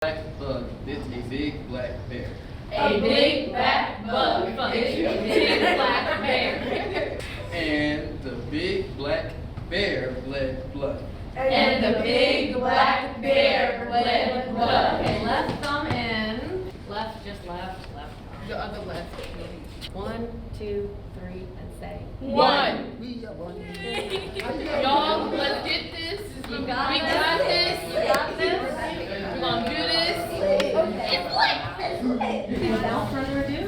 Black bug bit a big black bear. A big black bug bit a big black bear. And the big black bear bled blood. And the big black bear bled blood. Okay, left thumb in. Left, just left thumb. The other left. 1, 2, 3, and say. 1. Y'all, let's get this. You got we this. got this. You got this. We're gonna do this. Without further ado,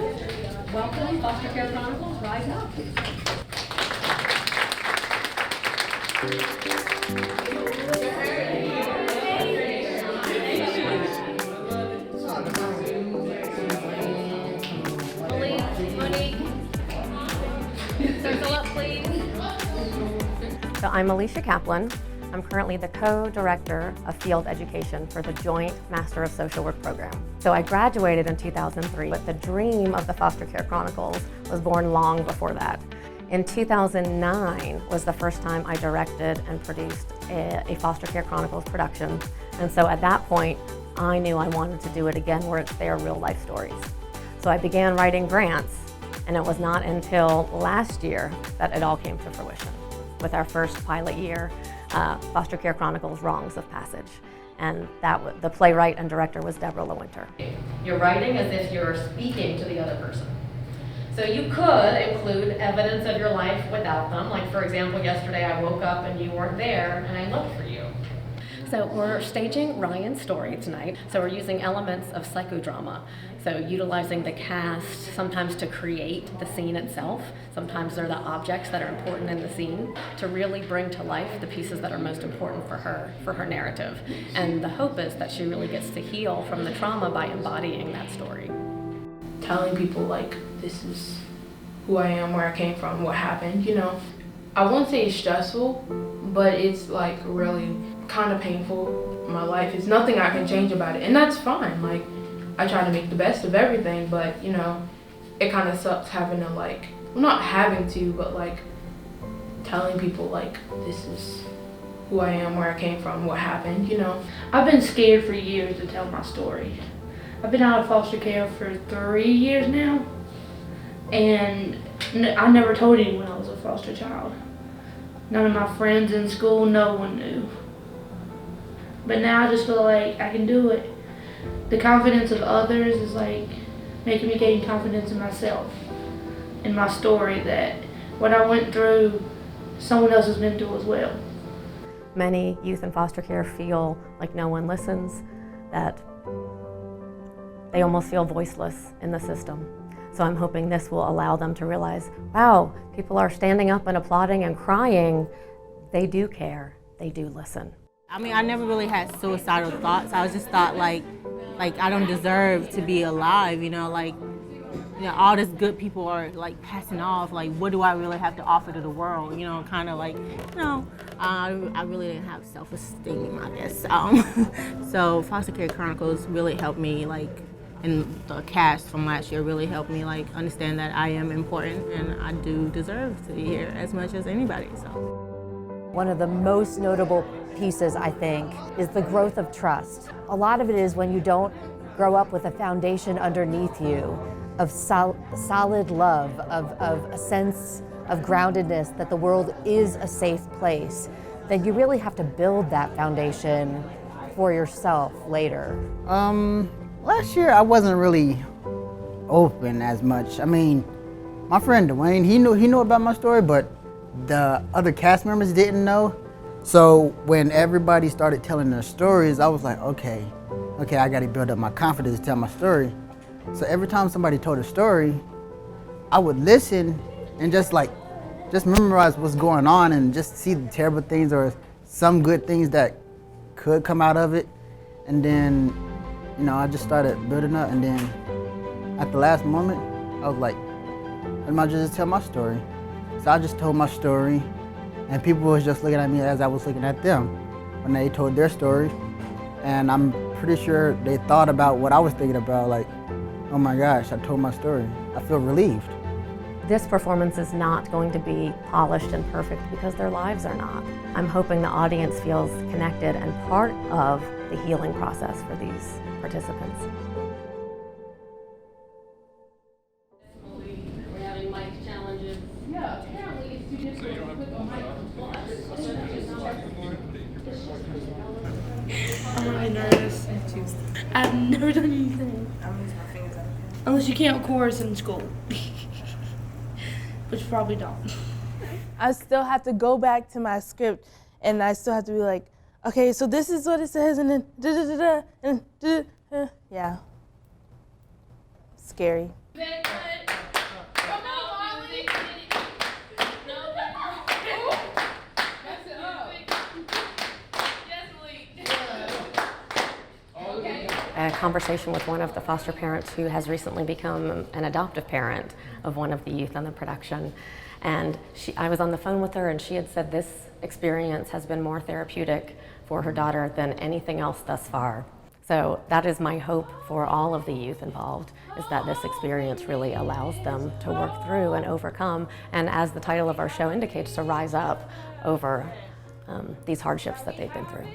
welcome Foster Care Chronicles. Rise up. Circle up, please. So I'm Alicia Kaplan. I'm currently the co-director of field education for the Joint Master of Social Work program. So I graduated in 2003, but the dream of the Foster Care Chronicles was born long before that. In 2009 was the first time I directed and produced a Foster Care Chronicles production. And so at that point, I knew I wanted to do it again where it's their real life stories. So I began writing grants, and it was not until last year that it all came to fruition with our first pilot year, Foster Care Chronicles Wrongs of Passage. And the playwright and director was Deborah Lewinter. You're writing as if you're speaking to the other person. So you could include evidence of your life without them. Like for example, yesterday I woke up and you weren't there and I looked for you. So we're staging Ryan's story tonight. So we're using elements of psychodrama. So utilizing the cast sometimes to create the scene itself. Sometimes they're the objects that are important in the scene to really bring to life the pieces that are most important for her narrative. And the hope is that she really gets to heal from the trauma by embodying that story. Telling people like, this is who I am, where I came from, what happened, you know. I wouldn't say it's stressful, but it's like really kind of painful. My life is nothing I can change about it, and that's fine. Like, I try to make the best of everything, but you know, it kind of sucks having to like, well, not having to, but like telling people like, this is who I am, where I came from, what happened, you know. I've been scared for years to tell my story. I've been out of foster care for 3 years now, and I never told anyone I was a foster child. None of my friends in school, no one knew. But now I just feel like I can do it. The confidence of others is like making me gain confidence in myself, in my story, that what I went through, someone else has been through as well. Many youth in foster care feel like no one listens, that they almost feel voiceless in the system. So I'm hoping this will allow them to realize, wow, people are standing up and applauding and crying. They do care, they do listen. I mean, I never really had suicidal thoughts. I was just thought like I don't deserve to be alive, you know, like, you know, all these good people are like passing off, like what do I really have to offer to the world, you know, kind of like, you know, I really didn't have self-esteem, I guess. So Foster Care Chronicles really helped me, like, and the cast from last year really helped me like understand that I am important and I do deserve to be here as much as anybody, so. One of the most notable pieces, I think, is the growth of trust. A lot of it is when you don't grow up with a foundation underneath you of solid love, of a sense of groundedness that the world is a safe place, then you really have to build that foundation for yourself later. Last year I wasn't really open as much. I mean, my friend Dwayne, he knew about my story, but the other cast members didn't know. So when everybody started telling their stories, I was like, okay, I gotta build up my confidence to tell my story. So every time somebody told a story, I would listen and just memorize what's going on and just see the terrible things or some good things that could come out of it. And then, you know, I just started building up, and then at the last moment, I was like, I might just tell my story. So I just told my story, and people was just looking at me as I was looking at them when they told their story. And I'm pretty sure they thought about what I was thinking about, like, oh my gosh, I told my story. I feel relieved. This performance is not going to be polished and perfect because their lives are not. I'm hoping the audience feels connected and part of the healing process for these participants. We're having mic challenges. Yeah, apparently it's too difficult to click on I'm really nervous. I've never done anything. Unless you count chorus in school. Which probably don't. I still have to go back to my script and I still have to be like, okay, so this is what it says and then da-da-da-da and da-da-da. Yeah. Scary. A conversation with one of the foster parents who has recently become an adoptive parent of one of the youth in the production. And I was on the phone with her and she had said this experience has been more therapeutic for her daughter than anything else thus far. So that is my hope for all of the youth involved, is that this experience really allows them to work through and overcome, and as the title of our show indicates, to rise up over these hardships that they've been through.